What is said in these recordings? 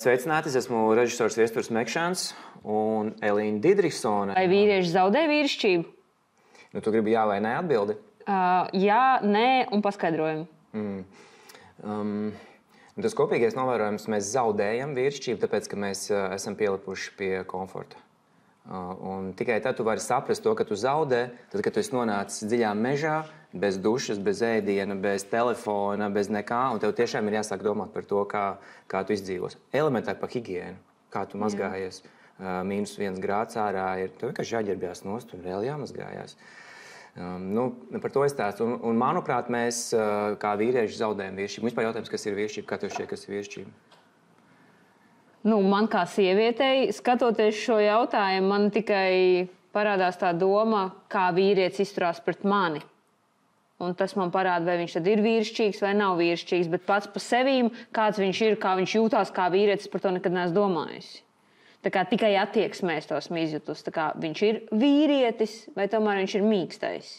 Sveicināti, es esmu režisors Viesturs Mekšāns un Elīna Didriksone. Vai vīrieši zaudē vīrišķību? Nu, tu gribi jā vai nē atbildi? Jā, nē un paskaidrojumu. Tas kopīgais novērojums, mēs zaudējam vīrišķību, tāpēc, ka mēs esam pielipuši pie komforta. Un tikai tad tu vari saprast to, ka tu zaudē, tad, kad tu esi nonācis dziļā mežā, bez dušas, bez ēdiena, bez telefona, bez nekā, un tev tiešām ir jāsāk domāt par to, kā tu izdzīvos. Elementāri par higiēnu, kā tu mazgājies. -1 grāds ārā ir, tu vienkārši jāģerbjās nost, un vēl jāmazgājās. Par to es stāstu. Un manuprāt, mēs kā vīrieši zaudējam vīrišķību. Vispār jautājums, kas ir vīrišķība, kā tev šķiet, kas ir vīrišķība? Man kā sievietei, skatoties šo jautājumu, man tikai parādās tā doma, kā vīrietis izturās pret mani. Un tas man parāda, vai viņš tad ir vīrišķīgs vai nav vīrišķīgs, bet pats pa sevīm, kāds viņš ir, kā viņš jūtās kā vīrietis, par to nekad neesmu domājis. Tā kā tikai attieksmēs tos izjutus. Tā kā viņš ir vīrietis vai tomēr viņš ir mīkstais.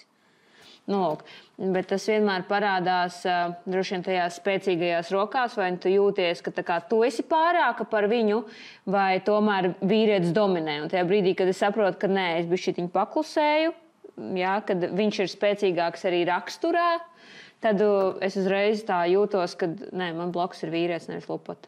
Bet tas vienmēr parādās droši vien tajās spēcīgajās rokās, vai tu jūties, ka tu esi pārāka par viņu, vai tomēr vīrietis dominē. Un tajā brīdī, kad es saprotu, ka nē, es bišķiņ paklusēju, jā, kad viņš ir spēcīgāks arī raksturā, tad es uzreiz tā jūtos, ka nē, man blakus ir vīrietis, nevis lupata.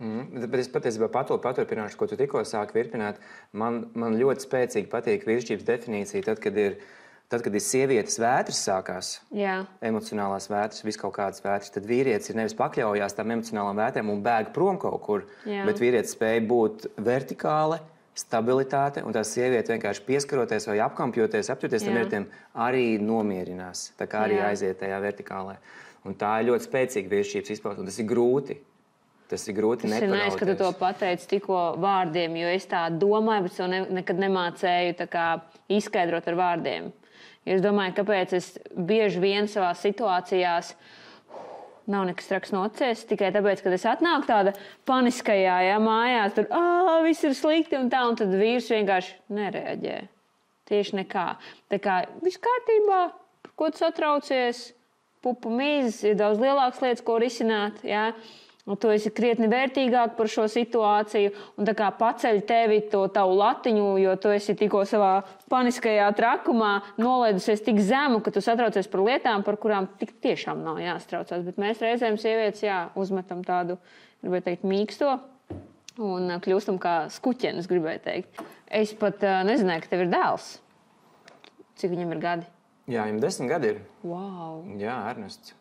Bet es patiesībā paturpināšu, ko tu tikko sāki virpināt. Man ļoti spēcīgi patīk vīrišķības definīcija, tad, kad ir sievietes vētras sākās, emocionālās vētras, vis kaut kādas vētras, tad vīrietis ir nevis pakļaujās tām emocionālām vētrām un bēg prom kaut kur, bet vīrietis spēja būt vertikāli, stabilitāte, un tā sieviete vienkārši pieskaroties vai apkampjoties, apķoties tam vērtiem, arī nomierinās. Tā kā arī aiziet tajā vertikālē. Un tā ir ļoti spēcīga vīrišķības izpausme, un tas ir grūti. Tas ir grūti neparauties. Tas ir nice, ka tu to pateici tikko vārdiem, jo es tā domāju, bet es nekad nemācēju tā kā izskaidrot ar vārdiem. Es domāju, kāpēc es bieži vien savās situācijās nav nekas traks nocies, tikai tāpēc, kad es atnāku tāda paniskajā mājās, tur viss ir slikti un tā, un tad vīrs vienkārši nereaģē. Tieši nekā. Tā kā viss kārtībā, par ko tu satraucies, pupu mīzes, ir daudz lielākas lietas, ko risināt, jā. Un tu esi krietni vērtīgāk par šo situāciju un tā kā paceļ tevi to tavu latiņu, jo tu esi tikko savā paniskajā trakumā nolaidusies tik zemu, ka tu satraucies par lietām, par kurām tik tiešām nav jāstraucās. Bet mēs reizēm sievietes, uzmetam tādu, gribēju teikt, mīksto un kļūstam kā skuķenes, gribēju teikt. Es pat nezināju, ka tev ir dēls. Cik viņam ir gadi? Jā, viņam 10 gadi ir. Wow. Jā, Ernests.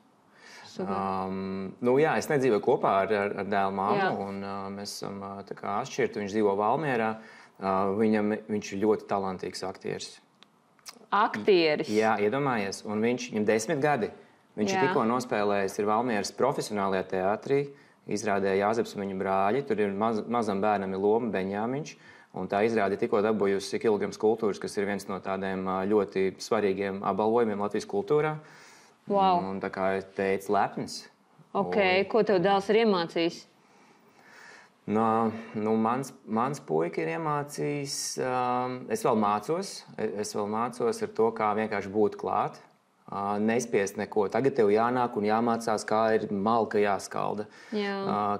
Es nedzīvoju kopā ar dēlu māmu, un mēs esam atšķirti. Viņš dzīvo Valmierā. Viņš ir ļoti talantīgs aktieris. Aktieris? Jā, iedomājies. Un viņam 10 gadi. Viņš ir tikko nospēlējis Valmieras profesionālajā teātrī. Izrādē Jāzeps un viņa brāļi. Tur ir mazam bērnam ir loma Beņāmiņš. Un tā izrāde tikko dabūjusi Kilograms kultūras, kas ir viens no tādiem ļoti svarīgiem apbalvojumiem Latvijas kultūrā. Wow. Un tā kā es teicu, lepns. Ko tev dēls ir iemācījis? Mans puika ir iemācījis. Es vēl mācos ar to, kā vienkārši būt klāt. Neizspiest neko. Tagad tev jānāk un jāmācās, kā ir malka jāskalda.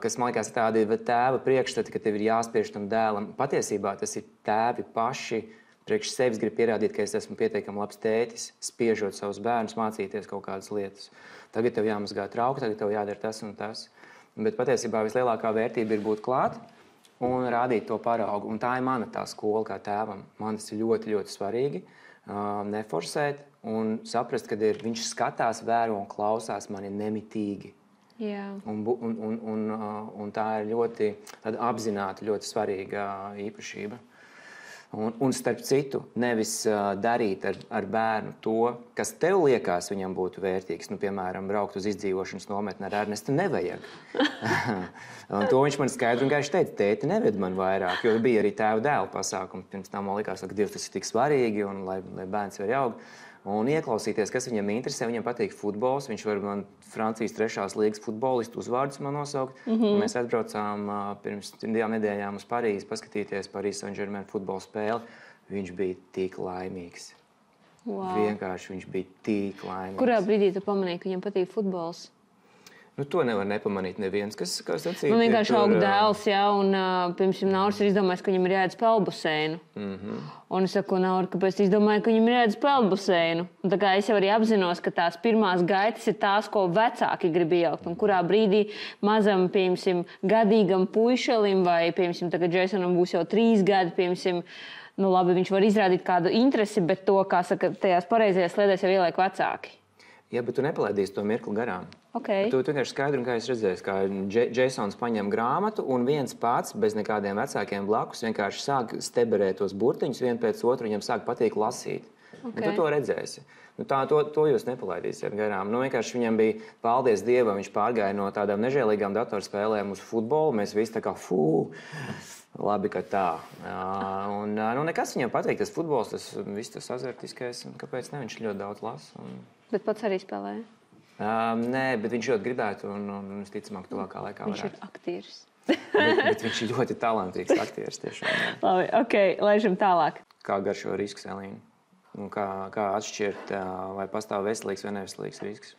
Kas, man liekas, tādi tēva priekšstati, ka tev ir jāspiež tam dēlam. Patiesībā tas ir tēvi paši. Priekš sevis grib pierādīt, ka es esmu pietiekami labs tētis, spiežot savus bērnus mācīties kaut kādas lietas. Tagad tev jāmazgā trauki, tagad tev jādara tas un tas. Bet patiesībā vislielākā vērtība ir būt klāt un rādīt to paraugu. Un tā ir mana tā skola kā tēvam. Man tas ir ļoti, ļoti svarīgi. Neforsēt un saprast, ka viņš skatās, vēro un klausās mani nemitīgi. Jā. Un tā ir ļoti apzināta, ļoti svarīga īpašība. Un starp citu, nevis darīt ar bērnu to, kas tev liekas viņam būtu vērtīgs. Piemēram, braukt uz izdzīvošanas nometni ar Ernestu nevajag. Un to viņš man skaidri un gaiši teica, tēti neved man vairāk, jo bija arī tēva dēla pasākumi. Pirms tam man likās, ka Dievs, tas ir tik svarīgi, un lai bērns var augt. Un ieklausīties, kas viņam interesē. Viņam patīk futbols. Viņš var man Francijas 3. līgas futbolistu uzvārdus man nosaukt. Mēs atbraucām pirms 2 nedēļām uz Parīzi paskatīties Paris Saint-Germain futbola spēli. Viņš bija tik laimīgs. Wow. Vienkārši viņš bija tik laimīgs. Kurā brīdī tu pamanīji, ka viņam patīk futbols? To nevar nepamanīt neviens, kas sacīt. Man vienkārši aug dēls, un, piemēram, Nauris ir izdomājis, ka viņam ir jāiet peldbaseinu. Un es saku, Nauri, kāpēc tu izdomāji, ka viņam ir jāiet peldbaseinu? Un tā kā es jau arī apzinos, ka tās pirmās gaitas ir tās, ko vecāki grib ielikt. Un kurā brīdī mazam, piemēram, gadīgam puišelim vai, piemēram, tagad Jasonam būs jau 3 gadi, piemēram, labi, viņš var izrādīt kādu interesi, bet to, kā saka, tajās pareizajās sliedēs jau ieliek vecāki. Jā, bet tu nepalaidīsi to mirkli garām. Okay. Tu vienkārši skaidri, kā es redzēju, kā Jasons paņem grāmatu un viens pats, bez nekādiem vecākiem blakus, vienkārši sāk steberēt tos burtiņus vien pēc otru, viņam sāk patīk lasīt. Okay. Tu to redzēsi. To jūs nepalaidīsiet garām. Vienkārši viņam bija, paldies Dievam, viņš pārgāja no tādām nežēlīgām datorspēlēm uz futbolu. Mēs visi tā kā, labi, ka tā. Un nekas viņam patīk, tas futbols, viss tas azartiskais, un kāpēc ne, viņš ļoti daudz lasa. Bet pats arī spēlēja? Nē, bet viņš ļoti gribētu, un es ticamāk, tuvākā laikā varētu. Viņš ir aktieris. bet viņš ir ļoti talantīgs aktieris tiešām. Labi, ok, laižam tālāk. Kā garšo risks, Elīna? Kā atšķirt, vai pastāv veselīgs vai neveselīgs risks?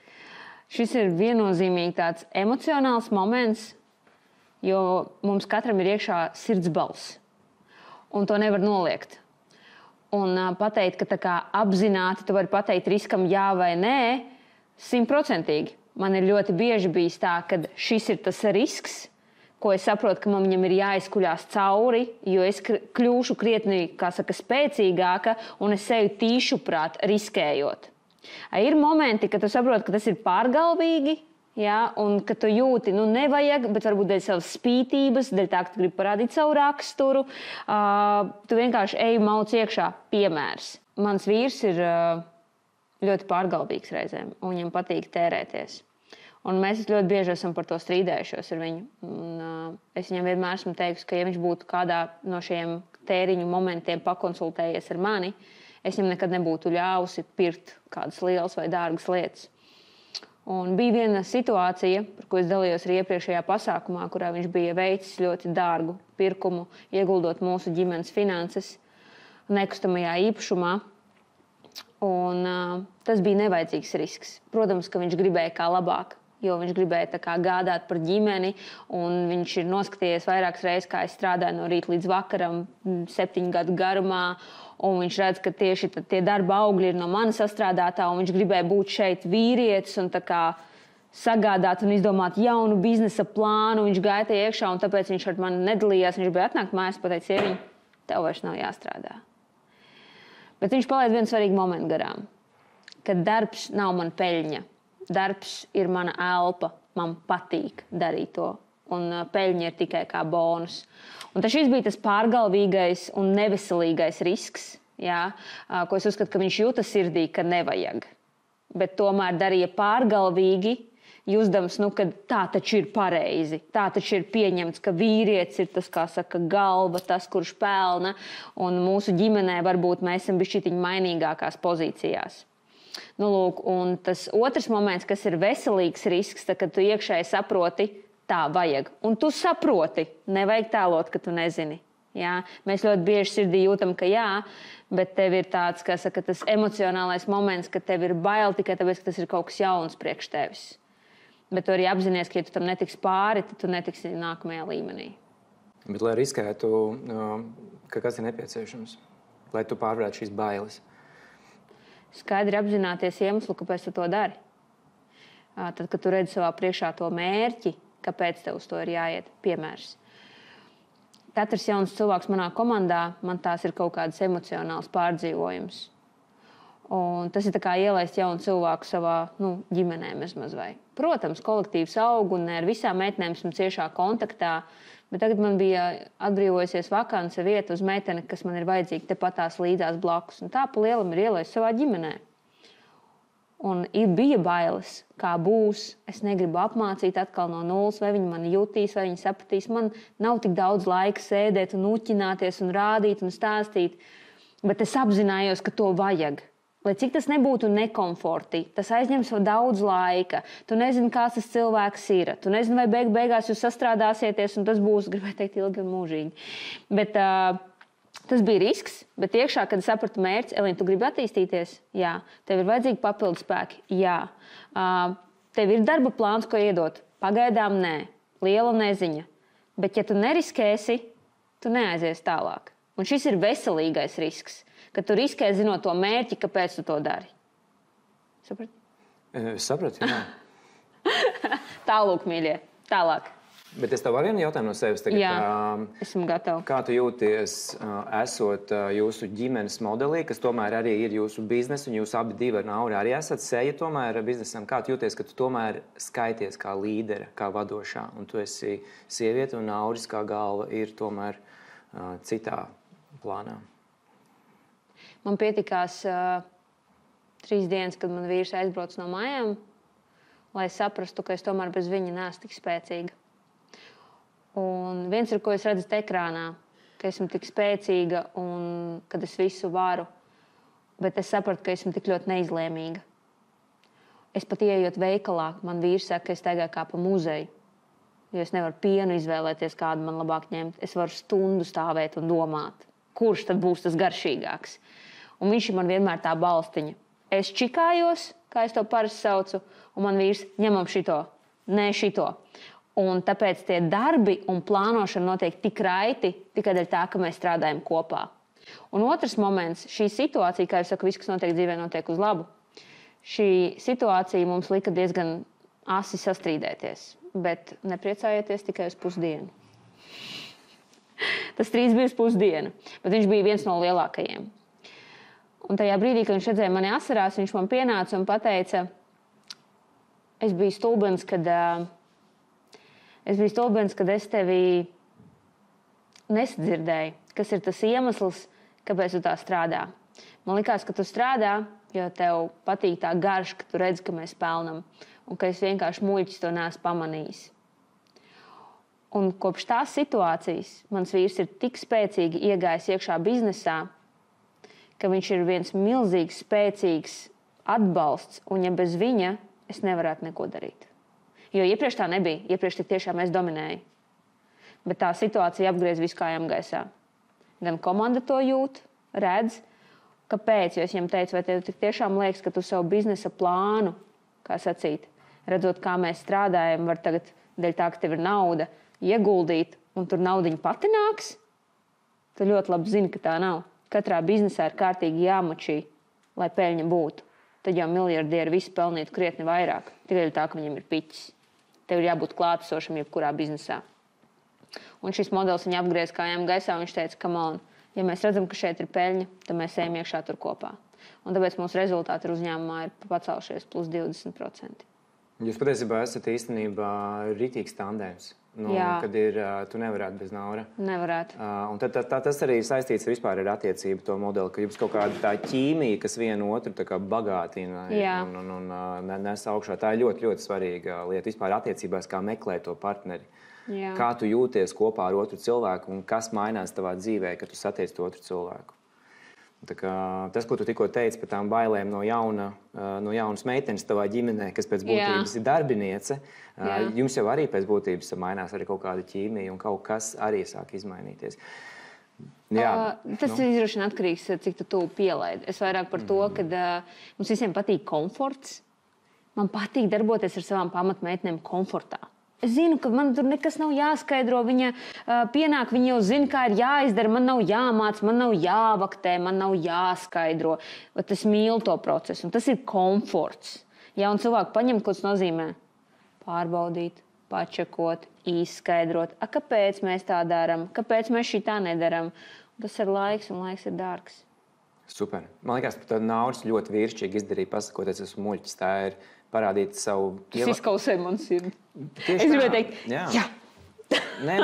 Šis ir viennozīmīgi tāds emocionāls moments, jo mums katram ir iekšā sirdsbalss, un to nevar noliegt. Un pateikt, ka tā kā apzināti tu vari pateikt riskam jā vai nē, 100%. Man ir ļoti bieži bijis tā, ka šis ir tas risks, ko es saprotu, ka man viņam ir jāizkuļās cauri, jo es kļūšu krietni, kā saka, spēcīgāka un es seju tīšuprāt riskējot. Ir momenti, kad tu saproti, ka tas ir pārgalvīgi, ja, un ka tu jūti, nevajag, bet varbūt dēļ savas spītības, dēļ tā, ka tu gribi parādīt savu raksturu, tu vienkārši ej mauc iekšā. Piemērs. Mans vīrs ir ļoti pārgalvīgs reizēm, un viņam patīk tērēties. Un mēs ļoti bieži esam par to strīdējušos ar viņu. Un, es viņam vienmēr esmu teikusi, ka ja viņš būtu kādā no šiem tēriņu momentiem pakonsultējies ar mani, es viņam nekad nebūtu ļāvusi pirkt kādas lielas vai dārgas lietas. Un bija viena situācija, par ko es dalījos arī iepriekšējā pasākumā, kurā viņš bija veicis ļoti dārgu pirkumu, ieguldot mūsu ģimenes finanses nekustamajā īpašumā. Un, tas bija nevajadzīgs risks. Protams, ka viņš gribēja kā labāk, jo viņš gribēja tā kā gādāt par ģimeni, un viņš ir noskatījies vairākas reizes, kā es strādāju no rīta līdz vakaram 7 gadu garumā, un viņš redz, ka tieši tie darba augļi ir no manas sastrādātā, un viņš gribēja būt šeit vīrietis un tā kā sagādāt un izdomāt jaunu biznesa plānu. Viņš gāja te iekšā, un tāpēc viņš ar mani nedalījās. Viņš bija atnākt mājās, pateica, sieviņ, tev vairs nav jāstrādā. Bet viņš palaid vienu svarīgu momentu garām, ka darbs nav man peļņa. Darbs ir mana elpa, man patīk darīt to, un peļņa ir tikai kā bonus. Un šis bija tas pārgalvīgais un neveselīgais risks, jā, ko es uzskatu, ka viņš jūta sirdī, ka nevajag. Bet tomēr darīja pārgalvīgi, jūtams, ka tā taču ir pareizi, tā taču ir pieņemts, ka vīrietis ir tas, kā saka, galva, tas, kurš pelna, un mūsu ģimenē varbūt mēs esam bišķiņ mainīgākās pozīcijās. Lūk, un tas otrs moments, kas ir veselīgs risks, tad, kad tu iekšēji saproti, tā vajag. Un tu saproti, nevajag tēlot, ka tu nezini. Jā? Mēs ļoti bieži sirdī jūtam, ka jā, bet tev ir tāds, kā saka, tas emocionālais moments, ka tev ir bail tikai tāpēc, ka tas ir kaut kas jauns priekš tevis. Bet tu arī apzinies, ka ja tu tam netiksi pāri, tad tu netiksi nākamajā līmenī. Bet, lai riskētu, ka kas ir nepieciešams, lai tu pārvarētu šīs bailes? Skaidri apzināties iemeslu, kāpēc tu to dari. Tad, kad tu redzi savā priekšā to mērķi, kāpēc tev uz to ir jāiet, piemērs. Katrs jauns cilvēks manā komandā, man tās ir kaut kādas emocionāls pārdzīvojums. Un tas ir tā kā ielaist jaunu cilvēku savā ģimenē maz vai. Protams, kolektīvs aug un ar visām meitenēm esmu ciešā kontaktā, bet tagad man bija atbrīvojusies vakance vieta uz meiteni, kas man ir vajadzīga tepatās līdzās blakus. Un tā pa lielam ir ielaist savā ģimenē. Un bija bailes, kā būs. Es negribu apmācīt atkal no nulles, vai viņi mani jutīs, vai viņi sapratīs. Man nav tik daudz laika sēdēt un uķināties un rādīt un stāstīt. Bet es apzinājos, ka to vajag. Lai cik tas nebūtu nekomforti, tas aizņems daudz laika. Tu nezini, kāds tas cilvēks ir. Tu nezini, vai beigās jūs sastrādāsieties, un tas būs, gribētu teikt, ilgi un mūžīgi. Bet tas bija risks, bet iekšā, kad es sapratu mērķi, Elīna, tu gribi attīstīties? Jā. Tev ir vajadzīgi papildu spēki? Jā. Tev ir darba plāns, ko iedot. Pagaidām nē, liela neziņa. Bet, ja tu neriskēsi, tu neaizies tālāk. Un šis ir veselīgais risks, ka tu riskē zinot to mērķi, kāpēc tu to dari. Saprati? Es sapratu, jā. Tālūk, mīļie. Tālāk. Bet es tev varu vienu jautājumu no sevis tagad. Jā, esmu gatava. Kā tu jūties, esot jūsu ģimenes modelī, kas tomēr arī ir jūsu biznesa, un jūs abi divi ar Nauru arī esat seja tomēr biznesam? Kā tu jūties, ka tu tomēr skaities kā līdere, kā vadošā, un tu esi sieviete, un Nauris kā galva ir tomēr citā plānā? Man pietikās 3 dienas, kad man vīrs aizbrauc no mājām, lai saprastu, ka es tomēr bez viņa neesmu tik spēcīga. Un viens ir, ko es redzu ekrānā, ka esmu tik spēcīga un kad es visu varu, bet es sapratu, ka esmu tik ļoti neizlēmīga. Es pat ieejot veikalā, man vīrs saka, ka es staigāju kā pa muzeju, jo es nevaru pienu izvēlēties, kādu man labāk ņemt. Es varu stundu stāvēt un domāt, kurš tad būs tas garšīgāks. Un viņš ir man vienmēr tā balstiņa. Es čikājos, kā es to parasti saucu, un man vīrs ņemam šito, nē šito. Un tāpēc tie darbi un plānošana notiek tik raiti, tikai dēļ tā, ka mēs strādājam kopā. Un otrs moments, šī situācija, kā jau saku, viss, kas notiek dzīvē, notiek uz labu. Šī situācija mums lika diezgan asi sastrīdēties, bet nepriecājieties tikai uz pusdienu. Tas strīds bija uz pusdienu, bet viņš bija viens no lielākajiem. Un tajā brīdī, kad viņš redzēja mani asarās, viņš man pienāca un pateica, es biju stulbens, kad es tevi nesadzirdēju, kas ir tas iemesls, kāpēc tu tā strādā. Man likās, ka tu strādā, jo tev patīk tā garša, ka tu redzi, ka mēs pelnam, un ka es vienkārši muļķis to neesmu pamanījis. Un kopš tās situācijas mans vīrs ir tik spēcīgi iegājis iekšā biznesā, ka viņš ir viens milzīgs, spēcīgs atbalsts, un ja bez viņa es nevarētu neko darīt. Jo iepriekš tā nebija. Iepriekš tiešām es dominēju. Bet tā situācija apgriez visu kājām gaisā. Gan komanda to jūt, redz, kāpēc. Jo es viņam teicu, vai tev tiešām liekas, ka tu savu biznesa plānu, kā sacīt, redzot, kā mēs strādājam, var tagad, dēļ tā, ka tev ir nauda, ieguldīt, un tur naudiņa pati nāks? Tu ļoti labi zini, ka tā nav. Katrā biznesā ir kārtīgi jāmačī, lai peļņa būtu. Tad jau miljardieri visi pelnītu krietni vairāk. Tikai tā, ka viņam ir piķis. Tev ir jābūt klātesošam jebkurā biznesā. Un šis modelis viņa apgriez kājām gaisā, un viņš teica, come on, ja mēs redzam, ka šeit ir peļņa, tad mēs ejam iekšā tur kopā. Un tāpēc mūsu rezultāti uzņēmumā ir pacēlušies plus 20%. Jūs patiesībā esat īstenībā rītīgs tandēms. Kad tu nevarētu bez Naura. Nevarētu. Un tas arī ir saistīts vispār ar attiecību to modeli, ka jums kaut kāda tā ķīmija, kas vienu otru tā kā bagātina un nes augšā. Tā ir ļoti, ļoti svarīga lieta vispār attiecībās, kā meklēt to partneri. Jā. Kā tu jūties kopā ar otru cilvēku un kas mainās tavā dzīvē, kad tu satiec to otru cilvēku. Tas, ko tu tikko teici par tām bailēm no jaunas meitenes tavā ģimenē, kas pēc būtības ir darbiniece, jums jau arī pēc būtības mainās arī kaut kāda ķīmija un kaut kas arī sāk izmainīties. Tas ir izrašana atkarīgs, cik tu pielaidi. Es vairāk par to, ka mums visiem patīk komforts. Man patīk darboties ar savām pamatmeitenēm komfortā. Es zinu, ka man tur nekas nav jāskaidro. Viņa pienāk, viņa jau zina, kā ir jāizdara. Man nav jāmāc, man nav jāvaktē, man nav jāskaidro. Bet es mīlu to procesu, un tas ir komforts. Ja un cilvēku paņemt, ko tas nozīmē? Pārbaudīt, pačekot, izskaidrot. Kāpēc mēs tā darām? Kāpēc mēs šitā nedaram? Tas ir laiks, un laiks ir dārgs. Super. Man liekas, ka Nauris ļoti vīrišķīgi izdarīja, pasakot, es esmu muļķis. Tā ir parādīt savu... Tas izkausē man sirdi. Es gribēju teikt, jā. Nē,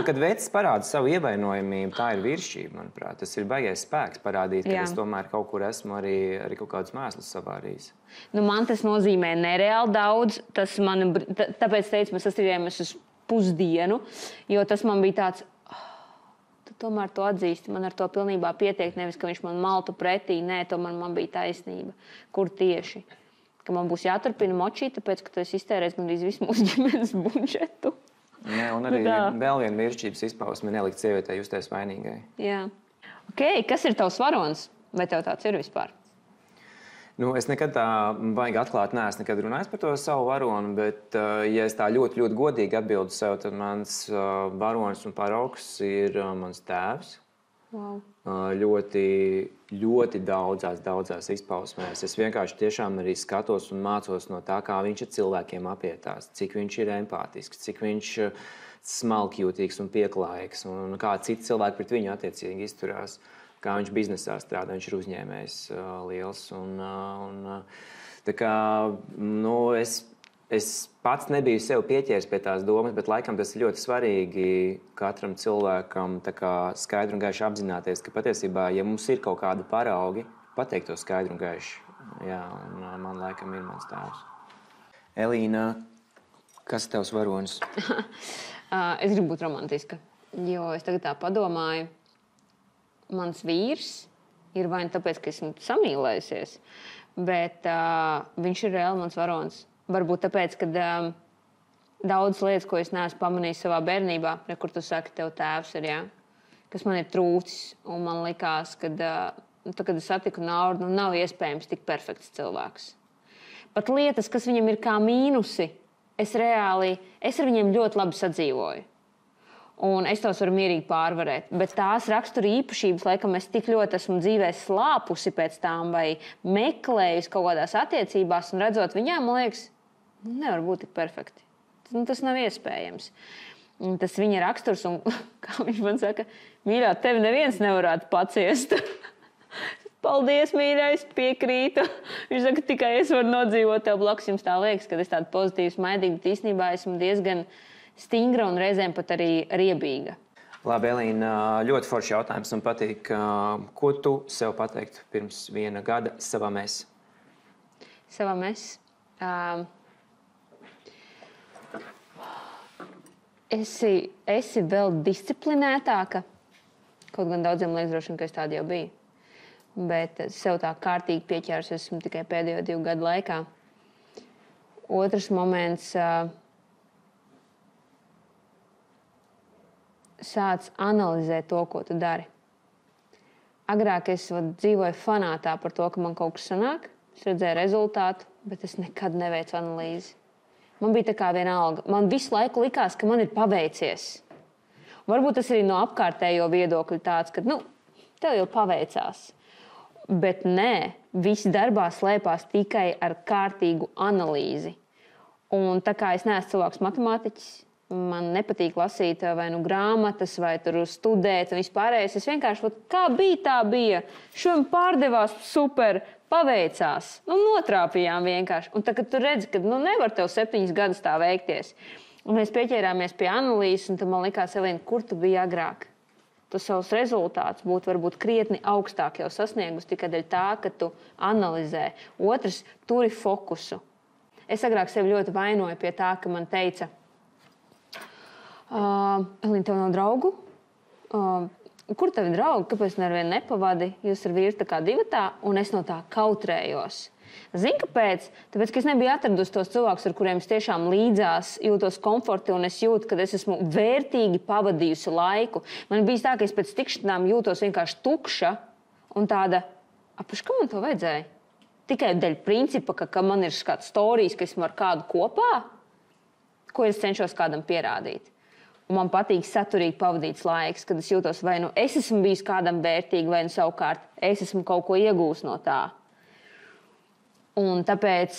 kad vecs parāda savu ievainojamību, tā ir vīrišķība, manuprāt. Tas ir baigais spēks parādīt, ka es tomēr kaut kur esmu arī kaut kādus mēslus savārījis. Man tas nozīmē nereāli daudz. Tāpēc teicu, mēs sastrīdējāmies uz pusdienu, jo tas man bija tāds... Tomēr to atzīsti. Man ar to pilnībā pietiek. Nevis, ka viņš man maltu pretī. Nē, tomēr man bija taisnība. Kur tieši? Ka man būs jāturpina močīt, tāpēc, ka tu esi iztērējis gandrīz visu mūsu ģimenes budžetu. Jā, un arī vēl viena vīrišķības izpausme nelikt sievietei justies vainīgai. Jā. Kas ir tavs varonis? Vai tev tāds ir vispār? Es nekad tā baigi atklāt neesmu nekad runājis par to savu varoni, bet, ja es tā ļoti, ļoti godīgi atbildu sev, tad mans varonis un paraugs ir mans tēvs. Wow. Ļoti, ļoti daudzās izpausmēs. Es vienkārši tiešām arī skatos un mācos no tā, kā viņš ar cilvēkiem apietās, cik viņš ir empātisks, cik viņš smalkjūtīgs un pieklājīgs, un kā citi cilvēki pret viņu attiecīgi izturās, kā viņš biznesā strādā, viņš ir uzņēmējs liels. Tā kā, es pats nebiju sev pieķēries pie tās domas, bet laikam tas ir ļoti svarīgi katram cilvēkam tā kā skaidri un gaiši apzināties, ka patiesībā, ja mums ir kaut kādi paraugi, pateikt to skaidri un gaiši. Jā, un man laikam ir mans tēvs. Elīna, kas ir tavs varonis? Es gribu būt romantiska, jo es tagad tā padomāju, mans vīrs ir vai ne tāpēc, ka esmu samīlējusies, bet viņš ir reāli mans varonis. Varbūt tāpēc, ka daudzas lietas, ko es neesmu pamanījis savā bērnībā, kur tu saki, tev tēvs ir, jā, kas man ir trūcis. Un man likās, ka, kad es satiku Nauru, nav iespējams tik perfekts cilvēks. Pat lietas, kas viņam ir kā mīnusi, es ar viņiem ļoti labi sadzīvoju. Un es tos varu mierīgi pārvarēt. Bet tās rakstura īpašības, laikam, es tik ļoti esmu dzīvē slāpusi pēc tām vai meklējusi kaut kādās attiecībās un redzot viņām, man liekas, nevar būt tik perfekti. Tas nav iespējams. Tas viņa raksturs, un kā viņš man saka, mīļā, tevi neviens nevarētu paciest. Paldies, mīļais, piekrītu. Viņš saka, tikai es varu nodzīvot tev blakus. Jums tā liekas, ka es tāda pozitīva, smaidīga, bet īstenībā esmu diezgan stingra un reizēm pat arī riebīga. Labi, Elīna, ļoti foršs jautājums un patīk. Ko tu sev pateiktu pirms 1 gada savam es? Savam es? Esi vēl disciplinētāka. Kaut gan daudziem liekas droši vien, ka es tāda jau biju. Bet sev tā kārtīgi pieķērusi esmu tikai pēdējo 2 gadu laikā. Otrs moments. Sāc analizēt to, ko tu dari. Agrāk es dzīvoju fanātā par to, ka man kaut kas sanāk, es redzēju rezultātu, bet es nekad neveicu analīzi. Man bija tā kā vienalga. Man visu laiku likās, ka man ir paveicies. Varbūt tas arī no apkārtējo viedokļa tāds, ka, tev jau paveicās. Bet nē, visi darbā slēpās tikai ar kārtīgu analīzi. Un tā kā es neesmu cilvēks matemātiķis, man nepatīk lasīt vai grāmatas, vai tur studēt un vispārējais. Es vienkārši, kā bija, tā bija. Šodien pārdevās super, paveicās. Notrāpījām vienkārši. Un tad, kad tu redzi, ka nevar tev 7 gadus tā veikties. Un mēs pieķērāmies pie analīzes, un tad man likās, Elīna, kur tu biji agrāk? Tu savus rezultātus būtu varbūt krietni augstāk jau sasniegusi tikai dēļ tā, ka tu analizē. Otrs, turi fokusu. Es agrāk sevi ļoti vainoju pie tā, ka man teica, Elīna, tev nav draugu? Kur tev ir draugi? Kāpēc nevienu nepavadi? Jūs ar vīru tā kā divatā, un es no tā kautrējos. Zini, kāpēc? Tāpēc, ka es nebiju atradusi tos cilvēkus, ar kuriem es tiešām līdzās jūtos komforti, un es jūtu, ka es esmu vērtīgi pavadījusi laiku. Man bija tā, ka es pēc tikšanām jūtos vienkārši tukša un tāda, kā man to vajadzēja? Tikai dēļ principa, ka man ir kāds stāstījis, ka esmu ar kādu kopā, ko es cenšos kādam pierādīt. Un man patīk saturīgi pavadīts laiks, kad es jūtos, vai es esmu bijis kādam vērtīgi, vai savukārt es esmu kaut ko iegūs no tā. Un tāpēc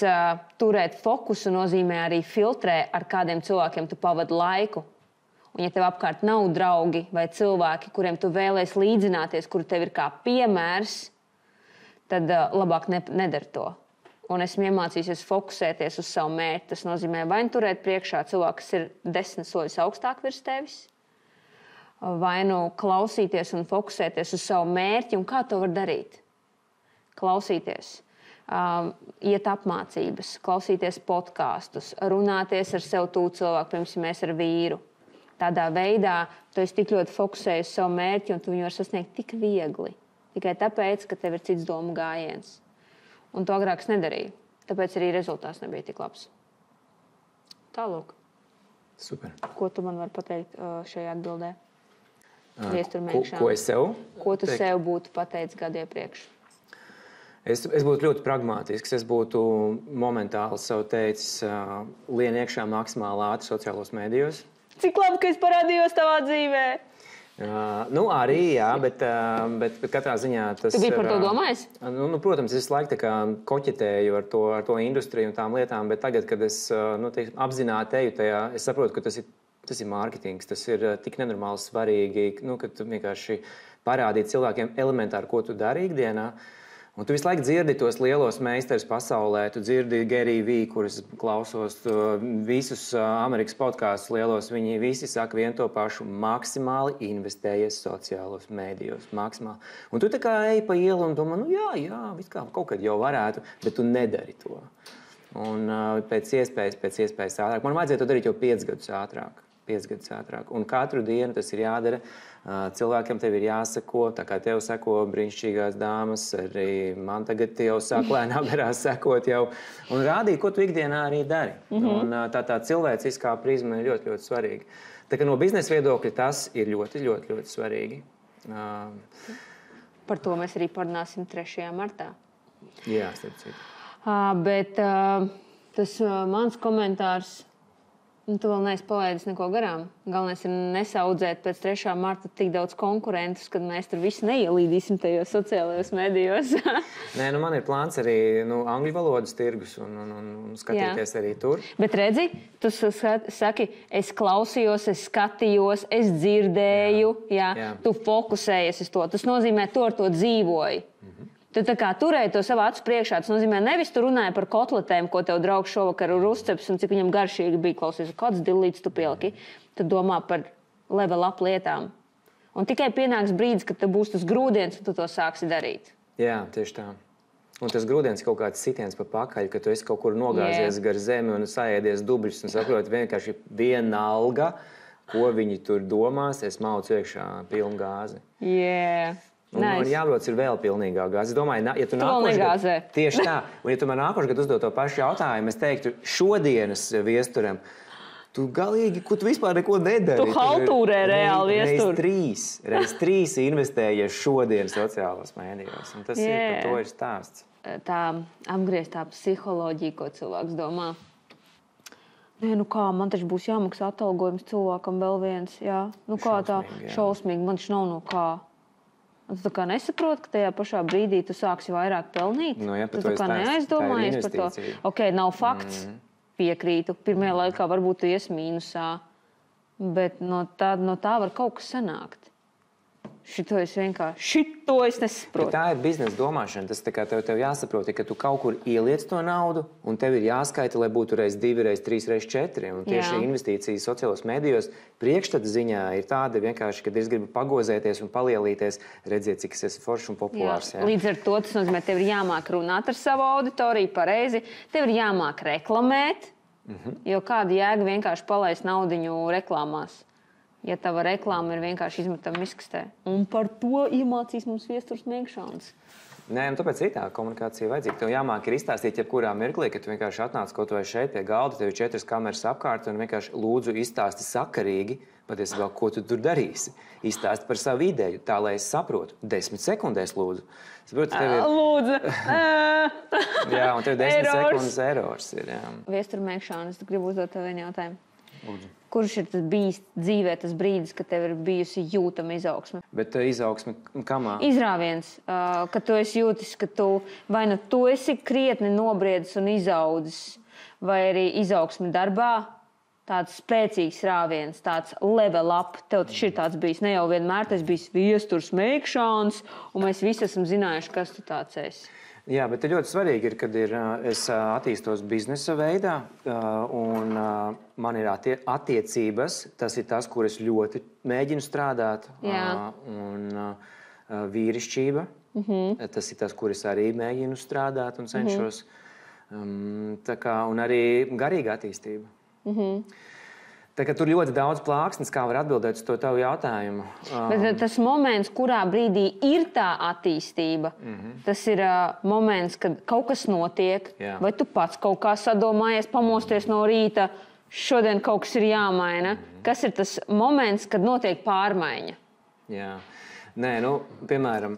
turēt fokusu nozīmē arī filtrēt, ar kādiem cilvēkiem tu pavadi laiku. Un ja tev apkārt nav draugi vai cilvēki, kuriem tu vēlēsi līdzināties, kuri tev ir kā piemērs, tad labāk nedari to. Un esmu iemācījusies fokusēties uz savu mērķi. Tas nozīmē vai turēt priekšā cilvēku, kas ir 10 soļus augstāk virs tevis, vai klausīties un fokusēties uz savu mērķi. Un kā to var darīt? Klausīties, iet apmācības, klausīties podkastus, runāties ar sev tuvu cilvēku, piemēram, mēs ar vīru. Tādā veidā tu esi tik ļoti fokusējies uz savu mērķi, un tu viņu var sasniegt tik viegli. Tikai tāpēc, ka tev ir cits domu gājiens. Un to agrāk es nedarīju. Tāpēc arī rezultāts nebija tik labs. Tālūk. Super. Ko tu man vari pateikt šajā atbildē? Ko es sev? Ko tu sev būtu pateicis gadu iepriekš? Es būtu ļoti pragmātisks. Es būtu momentāli sev teicis, lien iekšā maksimāli ātri sociālos mēdījos. Cik labi, ka es parādījos tavā dzīvē? Arī, jā, bet katrā ziņā tas ir... Tu biji par to domājis? Protams, es laiku koķetēju ar to industriju un tām lietām, bet tagad, kad es apzināti eju tajā, es saprotu, ka tas ir mārketings, tas ir tik nenormāli svarīgi, ka tu vienkārši parādīt cilvēkiem elementāri, ko tu dari ikdienā. Un tu visu laiku dzirdi tos lielos meistarus pasaulē, tu dzirdi Gary Vee, kurus klausos, visus Amerikas podkastus lielos, viņi visi saka vienu to pašu, maksimāli investējies sociālos mēdījos, maksimāli. Un tu tā kā ej pa ielu un domā, jā, kaut kad jau varētu, bet tu nedari to. Un pēc iespējas ātrāk. Man vajadzēja to darīt jau 5 gadus ātrāk. Un katru dienu tas ir jādara. Cilvēkiem tev ir jāseko, tā kā tev seko brīnišķīgās dāmas, arī man tagad jau sāk lēnām garās sekot jau. Un rādīt, ko tu ikdienā arī dari. Un tā cilvēciskā prizma ir ļoti, ļoti svarīga. Tā kā no biznesa viedokļa tas ir ļoti, ļoti, ļoti svarīgi. Par to mēs arī parunāsim 3. martā. Jā, starp citu. Bet tas mans komentārs, tu vēl neesi palaidis neko garām. Galvenais ir nesaudzēt pēc 3. marta tik daudz konkurentus, kad mēs tur visi neielīdīsim tajos sociālajos medijos. Nē, man ir plāns arī angļu valodas tirgus un skatīties arī tur. Bet redzi, tu saki, es klausījos, es skatījos, es dzirdēju, jā. Tu fokusējies uz to. Tas nozīmē, tu ar to dzīvoji. Tu tā kā turēji to savā acu priekšā. Tas nozīmē, nevis tu runāji par kotletēm, ko tev draugs šovakar ir uzceps un cik viņam garšīgi bija klausies, kāds dilīts tu pieliki. Tu domā par level up lietām. Un tikai pienāks brīdis, kad tev būs tas grūdiens un tu to sāksi darīt. Jā, tieši tā. Un tas grūdienis ir kaut kāds sitiens pa pakaļ, ka tu esi kaut kur nogāzies gar zemi un saēdies dubļus un saproti vienkārši vienalga, ko viņi tur domās, es maucu iekšā pilnu gāzi. Man jābrauc ir vēl pilnīgā gāze. Es domāju, ja tu nākošais tieši tā, un ja tu man nākošais gadu uzdod to pašu jautājumu, es teiktu, šodienas viesturam, tu galīgi, ko tu vispār neko nedari. Tu haltūrē reāli viesturi. Reiz 3 investējies šodien sociālos mēdījos, un tas ir, par to ir stāsts. Tā apgrieztā psiholoģija, ko cilvēks domā. Man taču būs jāmaksā atalgojums cilvēkam vēl viens, jā. Kā tā šausmīgi, man taču nav no kā. Tu tā kā nesaproti, ka tajā pašā brīdī tu sāksi vairāk pelnīt. Tu tā kā neaizdomājies par to. Ok, nav fakts, piekrītu. Pirmajā laikā varbūt tu ies mīnusā, bet no tā var kaut kas sanākt. Šito es nesaprotu. Tā ir biznesa domāšana. Tas tā kā tev jāsaprot, ka tu kaut kur ieliec to naudu, un tev ir jāskaita, lai būtu reiz 2, reiz 3, reiz 4. Un tieši investīcijas sociālos mēdījos priekšstata ziņā ir tāda vienkārši, kad es gribu pagozēties un palielīties, redzēt, cik es esmu foršs un populārs. Jā. Līdz ar to tas nozīmē, tev ir jāmāk runāt ar savu auditoriju pareizi, tev ir jāmāk reklamēt, jo kāda jēga vienkārši palaist naudiņu reklāmās. Ja tava reklāma ir vienkārši izmetama miskastē. Un par to iemācīs mums Viesturs Meikšāns. Nē, tāpēc ir tā komunikācija vajadzīga. Tev jāmāk ir izstāstīt jebkurā mirklī, ka tu vienkārši atnāc kaut vai šeit pie galda, tev ir 4 kameras apkārt un vienkārši lūdzu izstāsti sakarīgi, patiesībā, ko tu tur darīsi. Izstāsti par savu ideju, tā, lai es saprotu. 10 sekundēs lūdzu. Lūdzu! Jā, un tev 10 sekundes erors ir. Viestur Meikšāns, tu gribu uzdot tev vienu jautājumu. Lūdzu. Kurš ir tas bijis dzīvē tas brīdis, kad tev ir bijusi jūtama izaugsme? Bet izaugsme kamā? Izrāviens, ka tu esi jūtis, ka vai nu tu esi krietni nobriedis un izaudzis, vai arī izaugsme darbā, tāds spēcīgs rāviens, tāds level up. Tev taču ir tāds bijis, ne jau vienmēr tas bijis Viesturs Meikšāns, un mēs visi esam zinājuši, kas tu tāds esi. Jā, bet ļoti svarīgi ir, kad es attīstos biznesa veidā, un man ir attiecības. Tas ir tas, kur es ļoti mēģinu strādāt. Un vīrišķība. Tas ir tas, kur es arī mēģinu strādāt un cenšos. Un arī garīga attīstība. Tā kā tur ļoti daudz plāksnes, kā var atbildēt uz to tavu jautājumu. Bet tas moments, kurā brīdī ir tā attīstība, tas ir moments, kad kaut kas notiek, vai tu pats kaut kā sadomājies, pamosties no rīta, šodien kaut kas ir jāmaina. Kas ir tas moments, kad notiek pārmaiņa? Jā. Nē, piemēram,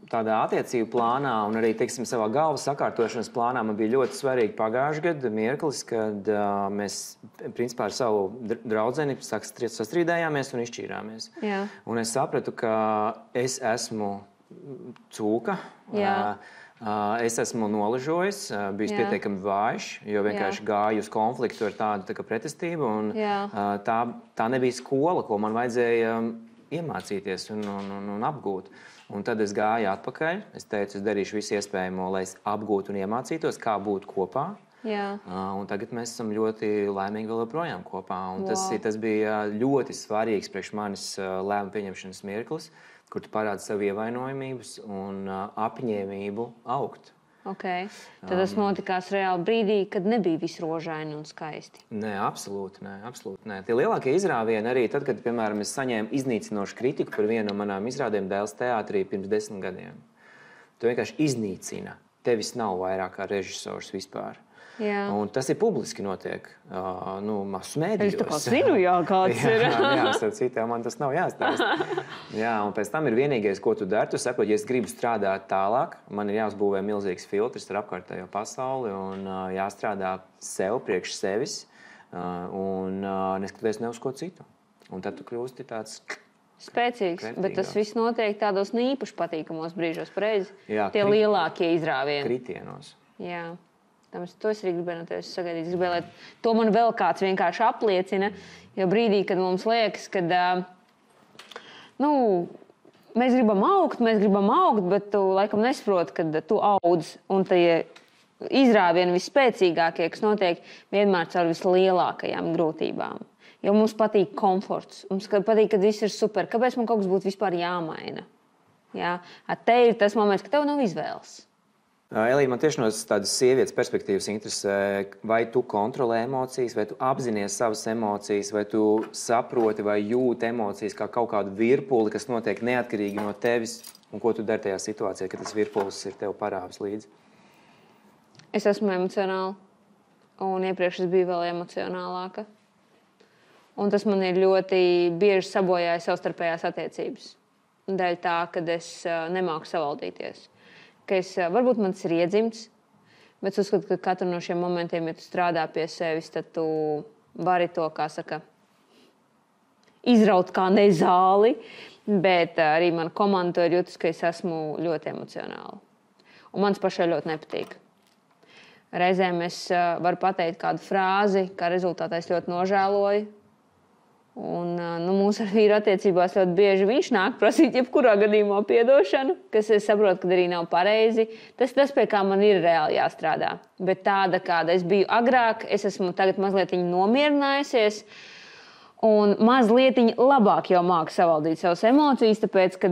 tādā attiecību plānā un arī, teiksim, savā galvas sakārtošanas plānā man bija ļoti svarīgi pagājušajā gadā mirklis, kad mēs, principā, ar savu draudzeni sastrīdējāmies un izšķīrāmies. Jā. Un es sapratu, ka es esmu cūka. Jā. Es esmu nolažojis, bijis pietiekami vājš, jo vienkārši gāju uz konfliktu ar tādu tā kā pretestību. Un, tā nebija skola, ko man vajadzēja iemācīties un apgūt. Un tad es gāju atpakaļ. Es teicu, es darīšu visu iespējamo, lai es apgūtu un iemācītos, kā būt kopā. Un tagad mēs esam ļoti laimīgi vēl joprojām kopā. Un tas bija ļoti svarīgs priekš manis lēmumu pieņemšanas mirklis, kur tu parādi savu ievainojamības un apņēmību augt. Okay. Tad tas notikās reāli brīdī, kad nebija viss rožaini un skaisti. Nē, absolūti nē. Tie lielākie izrāvieni arī tad, kad, piemēram, es saņēmu iznīcinošu kritiku par vienu no manām izrādēm Dēls teātrī pirms 10 gadiem. Tu vienkārši iznīcina. Tevis nav vairāk kā režisors vispār. Un tas ir publiski notiek. Masu mēdījos. Es tā kā zinu, kāds ir. Starp citu, man tas nav jāstāsta. Un pēc tam ir vienīgais, ko tu dari. Tu saproti, ja es gribu strādāt tālāk, man ir jāuzbūvē milzīgs filtrs ar apkārtējo pasauli un jāstrādā sev priekš sevis un neskatoties ne uz ko citu. Un tad tu kļūsti tāds spēcīgs, bet tas viss notiek tādos īpaši patīkamos brīžos, pareizi? Tie lielākie izrāvieni. Kritienos. Jā. To es arī gribēju no tevis sagaidīt. Es gribēju, lai to man vēl kāds vienkārši apliecina. Jo brīdī, kad mums liekas, ka mēs gribam augt, bet tu laikam nesaproti, ka tu audz. Un tie izrāvieni visspēcīgākie, kas notiek vienmēr caur vislielākajām grūtībām. Jo mums patīk komforts. Mums patīk, kad viss ir super. Kāpēc man kaut kas būtu vispār jāmaina? Te ir tas moments, ka tev nav izvēles. Elīna, man tieši no tādas sievietes perspektīvas interesē, vai tu kontrolē emocijas, vai tu apzinies savas emocijas, vai tu saproti vai jūti emocijas kā kaut kādu virpuli, kas notiek neatkarīgi no tevis, un ko tu dari tajā situācijā, kad tas virpulis ir tev parāvis līdzi? Es esmu emocionāla, un iepriekš es biju vēl emocionālāka. Un tas man ir ļoti bieži sabojājis savstarpējās attiecības. Dēļ tā, kad es nemāku savaldīties. Varbūt man tas ir iedzimts, bet es uzskatu, ka katru no šiem momentiem, ja tu strādā pie sevis, tad tu vari to, kā saka, izraut kā nezāli, bet arī mana komanda to ir jutus, ka es esmu ļoti emocionāla. Un man tas pašai ļoti nepatīk. Reizēm es varu pateikt kādu frāzi, kā rezultātā es ļoti nožēloju. Un, mūsu ar vīru attiecībās ļoti bieži viņš nāk prasīt jebkurā gadījumā piedošanu, kas es saprotu, ka arī nav pareizi. Tas, pie kā man ir reāli jāstrādā. Bet tāda, kāda es biju agrāk, es esmu tagad mazliet nomierinājusies. Un mazliet labāk jau māku savaldīt savas emocijas, tāpēc, ka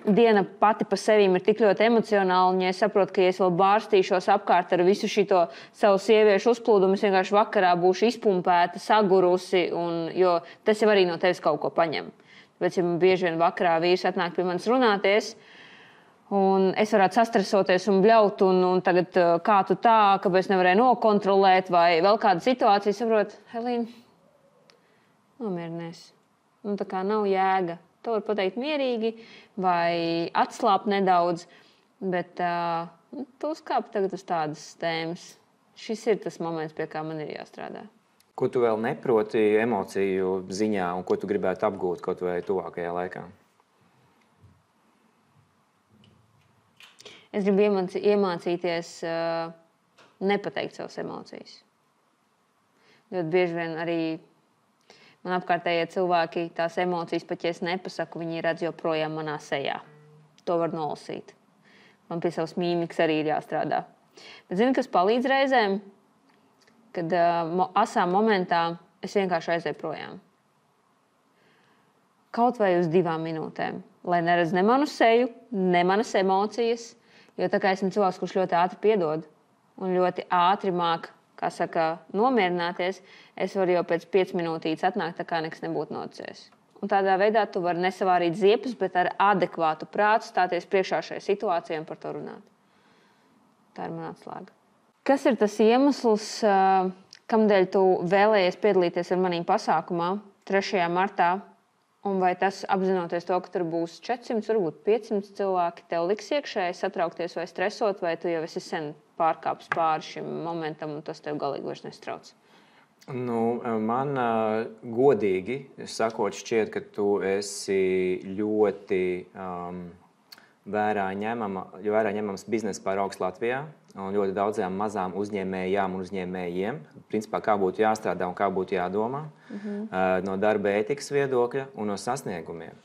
diena pati pa sevīm ir tik ļoti emocionāla, un ja es saprotu, ka ja es vēl bārstīšos apkārt ar visu šito savu sieviešu uzplūdumu, es vienkārši vakarā būšu izpumpēta, sagurusi, jo tas jau arī no tevis kaut ko paņem. Tāpēc, ja man bieži vien vakarā vīrs atnāk pie manis runāties, un es varētu sastresoties un bļaut, un tagad kā tu tā, kāpēc nevarēju nokontrolēt, vai vēl kāda situācija, saprot, Helīna, nomierinies. Tā kā nav jēga. To var pateikt mierīgi vai atslāpt nedaudz, bet tu uzkāpi tagad uz tādas tēmas. Šis ir tas moments, pie kā man ir jāstrādā. Ko tu vēl neproti emociju ziņā un ko tu gribētu apgūt kaut vai tuvākajā laikā? Es gribu iemācīties nepateikt savas emocijas. Ļoti bieži vien arī man apkārtējie cilvēki tās emocijas, pat ja es nepasaku, viņi redz joprojām manā sejā. To var nolasīt. Man pie savas mīmikas arī ir jāstrādā. Bet zini, kas palīdz reizēm? Kad asā momentā es vienkārši aizēju projām. Kaut vai uz 2 minūtēm. Lai neredz ne manu seju, ne manas emocijas. Jo tā kā esmu cilvēks, kurš ļoti ātri piedod un ļoti ātri māk, kā saka, nomierināties, es varu jau pēc 5 minūtītes atnākt, tā kā nekas nebūtu noticies. Un tādā veidā tu vari nesavārīt ziepes, bet ar adekvātu prātu stāties priekšā šai situācijai un par to runāt. Tā ir mana atslēga. Kas ir tas iemesls, kamdēļ tu vēlējies piedalīties ar maniem pasākumā 3. martā Un vai tas apzinoties to, ka tur būs 400, varbūt 500 cilvēki, tev liks iekšēji satraukties vai stresot, vai tu jau esi sen pārkāpis pāri šim momentam un tas tev galīgi vairs nestrauc? Man godīgi sakot šķiet, ka tu esi ļoti vērā ņemams biznesa paraugs Latvijā un ļoti daudzām mazām uzņēmējām un uzņēmējiem. Principā, kā būtu jāstrādā un kā būtu jādomā no darba ētikas viedokļa un no sasniegumiem.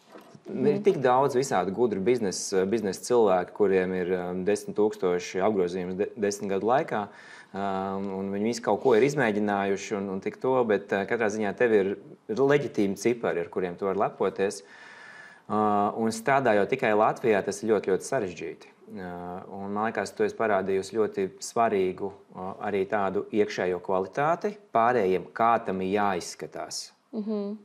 Ir tik daudz visādi gudru biznesa cilvēki, kuriem ir 10 000 apgrozījums 10 gadu laikā, un viņi visi kaut ko ir izmēģinājuši un tik to, bet katrā ziņā tev ir leģitīmi cipari, ar kuriem tu vari lepoties. Un strādājot tikai Latvijā, tas ir ļoti, ļoti sarežģīti. Un, man liekas, tu esi parādījusi ļoti svarīgu arī tādu iekšējo kvalitāti pārējiem, kā tam ir jāizskatās.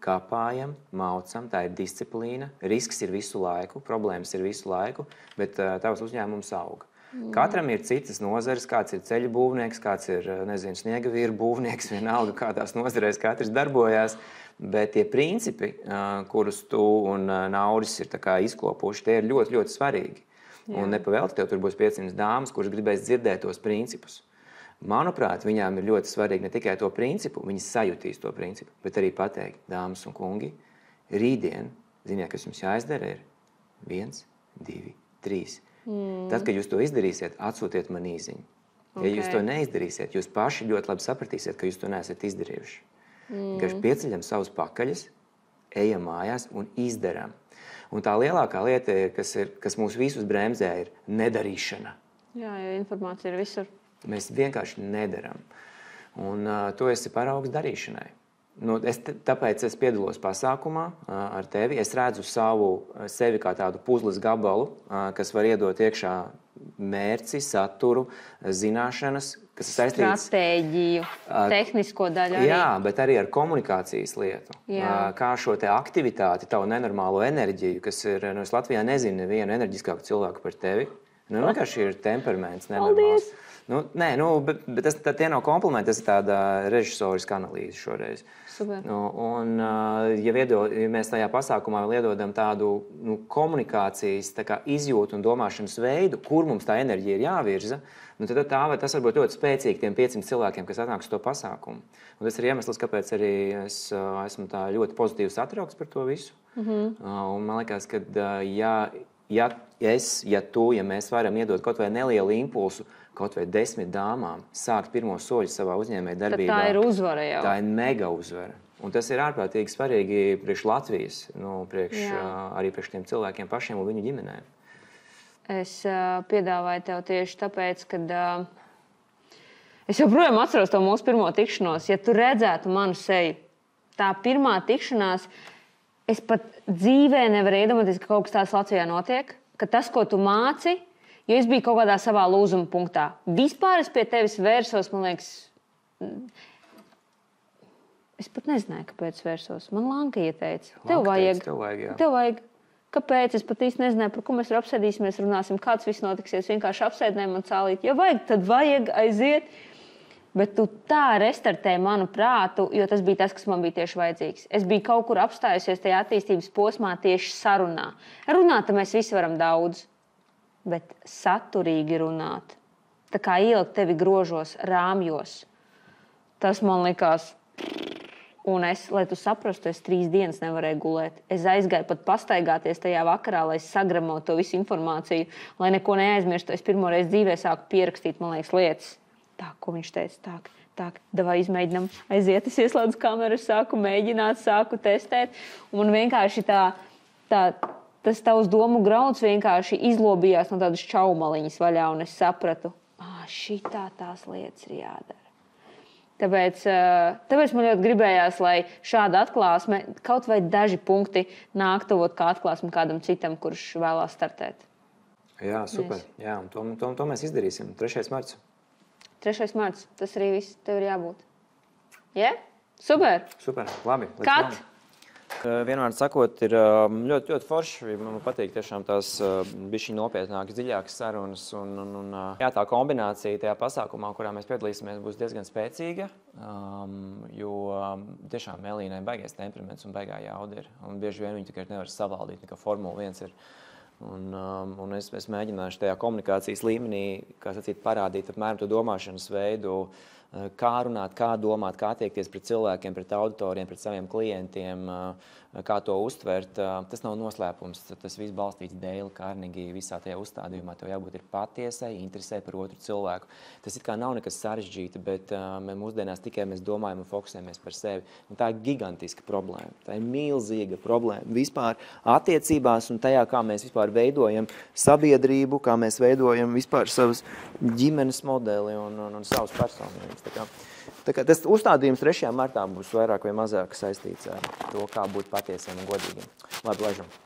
Kāpājam, maucam, tā ir disciplīna, risks ir visu laiku, problēmas ir visu laiku, bet tavs uzņēmums auga. Katram ir citas nozares, kāds ir ceļu būvnieks, kāds ir, sniegavīru būvnieks, vienalga, kā tās nozarēs katrs darbojās. Bet tie principi, kurus tu un Nauris ir izkopuši, tie ir ļoti, ļoti svarīgi. Jā. Un nepavēlti tev tur būs 500 dāmas, kuras gribēs dzirdēt tos principus. Manuprāt, viņām ir ļoti svarīgi ne tikai to principu, viņas sajutīs to principu, bet arī pateikt, dāmas un kungi, rītdien, ziniet, kas jums jāizdara ir 1, 2, 3. Tad, kad jūs to izdarīsiet, atsūtiet man īziņu. Ja jūs to neizdarīsiet, jūs paši ļoti labi sapratīsiet, ka jūs to neesat izdarījuši. Vienkārši pieceļam savus pakaļus, ejam mājās un izdarām. Un tā lielākā lieta, kas mūs visus bremzē, ir nedarīšana. Jā, jo informācija ir visur. Mēs vienkārši nedaram. Un tu esi paraugs darīšanai. Tāpēc es piedalos pasākumā ar tevi. Es redzu sevi kā tādu puzles gabalu, kas var iedot iekšā mērci, saturu, zināšanas, kas ir saistīts... Stratēģiju, tehnisko daļu arī. Jā, bet arī ar komunikācijas lietu. Jā. Kā šo te aktivitāti, tavu nenormālo enerģiju, kas ir, es Latvijā nezinu nevienu enerģiskāku cilvēku par tevi. Vienkārši ir temperaments nenormāls. Bet tie nav komplimenti, tas ir tāda režisoriska analīze šoreiz. Super. Ja mēs tajā pasākumā vēl iedodam tādu komunikācijas izjūtu un domāšanas veidu, kur mums tā enerģija ir jāvirza, tad tas var būt ļoti spēcīgi tiem 500 cilvēkiem, kas atnāks uz to pasākumu. Un tas ir iemesls, kāpēc arī es esmu tā ļoti pozitīvi satraukts par to visu. Un man liekas, ka ja mēs varam iedot kaut vai nelielu impulsu, kaut vai 10 dāmām sākt pirmo soļu savā uzņēmēja darbībā. Tad tā ir uzvara jau. Tā ir mega uzvara. Un tas ir ārprātīgi svarīgi priekš Latvijas, arī priekš tiem cilvēkiem pašiem un viņu ģimenēm. Es piedāvāju tev tieši tāpēc, ka es joprojām atceros to mūsu pirmo tikšanos. Ja tu redzētu manu seju, tā pirmā tikšanās, es pat dzīvē nevaru iedomāties, ka kaut kas tāds Latvijā notiek, ka tas, ko tu māci, jo es biju kaut kādā savā lūzuma punktā. Vispār es pie tevis vērsos, man liekas, es pat nezināju, kāpēc vērsos. Man Lanka ieteica. Tev vajag. Kāpēc? Es pat īsti nezināju, par ko mēs apsēdīsimies, runāsim, kāds viss notiksies. Vienkārši apsēdnēm un cālīt. Ja vajag, tad vajag aiziet. Bet tu tā restartē manu prātu, jo tas bija tas, kas man bija tieši vajadzīgs. Es biju kaut kur apstājusies tajā attīstības posmā tieši sarunā. Runāt mēs visi varam daudz. Bet saturīgi runāt, tā kā ielikt tevi grožos, rāmjos. Tas man likās, un lai tu saprastu, es 3 dienas nevarēju gulēt. Es aizgāju pat pastaigāties tajā vakarā, lai sagramotu to visu informāciju, lai neko neaizmirstu. Es pirmoreiz dzīvē sāku pierakstīt, man liekas, lietas. Tā, ko viņš teica, tā, davai izmēģinam, aiziet, es ieslēdzu kameru, sāku mēģināt, sāku testēt, un vienkārši tas tavs domu grauds vienkārši izlobījās no tādas čaumaliņas vaļā, un es sapratu, šitā tās lietas ir jādara. Tāpēc man ļoti gribējās, lai šāda atklāsme, kaut vai daži punkti nāktu kā atklāsme kādam citam, kurš vēlās startēt. Jā, super. Jā, to mēs izdarīsim. 3. marts. 3. marts. Tas arī viss tev ir jābūt. Yeah? Super. Super. Labi. Kat? Vienmēr sakot, ir ļoti, ļoti forši. Man patīk tiešām tās bišķi nopietnākas, dziļākas sarunas. Jā, tā kombinācija tajā pasākumā, kurā mēs piedalīsimies, būs diezgan spēcīga. Jo tiešām Melīnai baigais temperaments un baigā jauda ir. Un bieži vien viņi tikai nevar savaldīt, nekā Formula 1 ir. Un es mēģināšu tajā komunikācijas līmenī, kā sacīt, parādīt apmēram to domāšanas veidu, kā runāt, kā domāt, kā attiekties pret cilvēkiem, pret auditoriem, pret saviem klientiem, kā to uztvert. Tas nav noslēpums, tas viss balstīts Dale Carnegie visā tajā uzstādījumā. Tev jābūt ir patiesai, interesē par otru cilvēku. Tas it kā nav nekas sarežģīti, bet mūsdienās tikai mēs domājam un fokusējamies par sevi. Un tā ir gigantiska problēma. Tā ir milzīga problēma vispār attiecībās un tajā, kā mēs vispār veidojam sabiedrību, kā mēs veidojam vispār savas ģimenes modeli un savas personības. Tā kā tas uzstādījums 3. martā būs vairāk vai mazāk saistīts ar to, kā būt patiesiem un godīgiem. Labi, laižam!